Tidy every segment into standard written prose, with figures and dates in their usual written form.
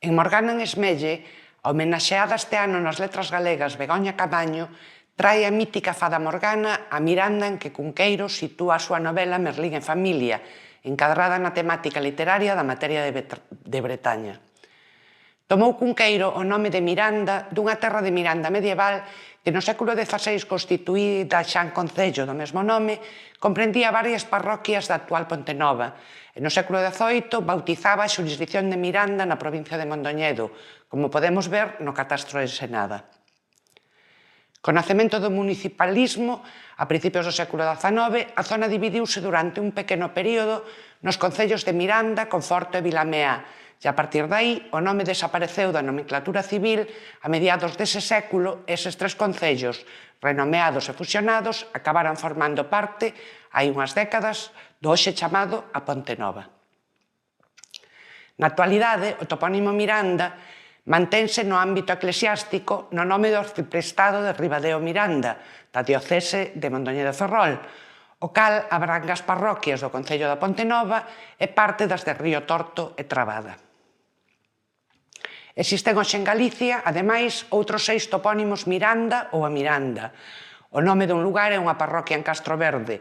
En Morgana en Esmelle, a homenaxeada este ano nas letras galegas Begoña Camaño, trae a mítica fada Morgana a miranda en que Cunqueiro sitúa a súa novela Merlín en familia, encadrada na temática literaria da materia de Bretaña. Tomou Cunqueiro o nome de Miranda dunha terra de Miranda medieval que no século XVI constituída xa en concello do mesmo nome, comprendía varias parroquias da actual Pontenova, e no século XVIII bautizaba a xurisdicción de Miranda na provincia de Mondoñedo, como podemos ver no catastro de Ensenada. Co nacemento do municipalismo, a principios do século XIX, a zona dividiuse durante un pequeno período nos concellos de Miranda, Conforto e Vilamea, e a partir de aí o nome desapareceu da nomenclatura civil a mediados dese século. Eses tres concellos, renomeados e fusionados, acabaran formando parte, hai unhas décadas, do hoxe chamado a Pontenova. Na actualidade, o topónimo Miranda mantense no ámbito eclesiástico no nome do arciprestado de Ribadeo Miranda, da diocese de Mondoñedo Ferrol, o cal abranga as parroquias do concello da Pontenova e parte das de Río Torto e Trabada. Existen hoxe en Galicia, ademais, outros 6 topónimos Miranda ou a Miranda. O nome dun lugar é unha parroquia en Castroverde,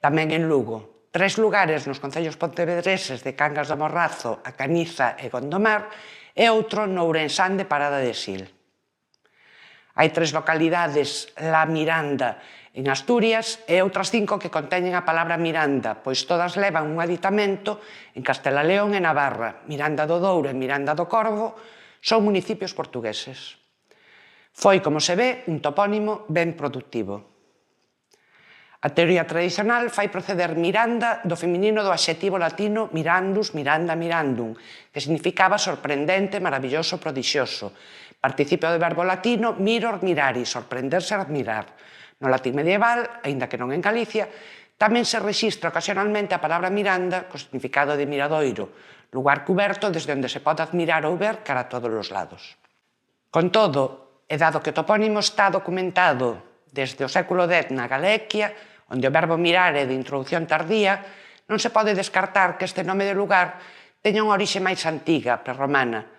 tamén en Lugo. 3 lugares nos concellos pontevedreses de Cangas do Morrazo, A Caniza e Gondomar, e outro no Ourensán de Parada de Sil. Hai 3 localidades, La Miranda, en Asturias, e outras 5 que conteñen a palabra Miranda, pois todas levan un aditamento en Castela León e Navarra. Miranda do Douro e Miranda do Corvo son municipios portugueses. Foi, como se ve, un topónimo ben productivo. A teoría tradicional fai proceder Miranda do feminino do adxectivo latino mirandus, miranda, mirandum, que significaba sorprendente, maravilloso, prodixioso. Participio do verbo latino miror, mirari, sorprenderse, admirar. No latín medieval, aínda que non en Galicia, tamén se rexistra ocasionalmente a palabra Miranda co significado de miradoiro, lugar cuberto desde onde se pode admirar ou ver cara a todos os lados. Con todo, e dado que o topónimo está documentado desde o século X na Galequia, onde o verbo mirar é de introdución tardía, non se pode descartar que este nome de lugar teña unha orixe máis antiga, prerromana,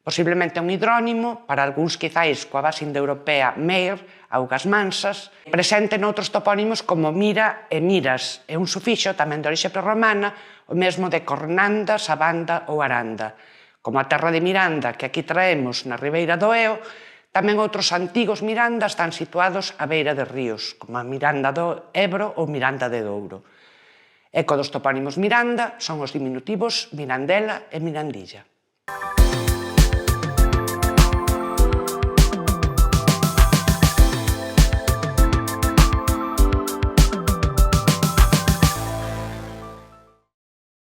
posiblemente un hidrónimo, para algúns quizáis coa base indoeuropea Meir, augas mansas, presente noutros topónimos como Mira e Miras, e un sufixo tamén de orixe prerromana, o mesmo de Cornanda, Sabanda ou Aranda. Como a terra de Miranda que aquí traemos na ribeira do Eo, tamén outros antigos Miranda están situados á beira de ríos, como a Miranda do Ebro ou Miranda de Douro. Eco dos topónimos Miranda son os diminutivos Mirandela e Mirandilla.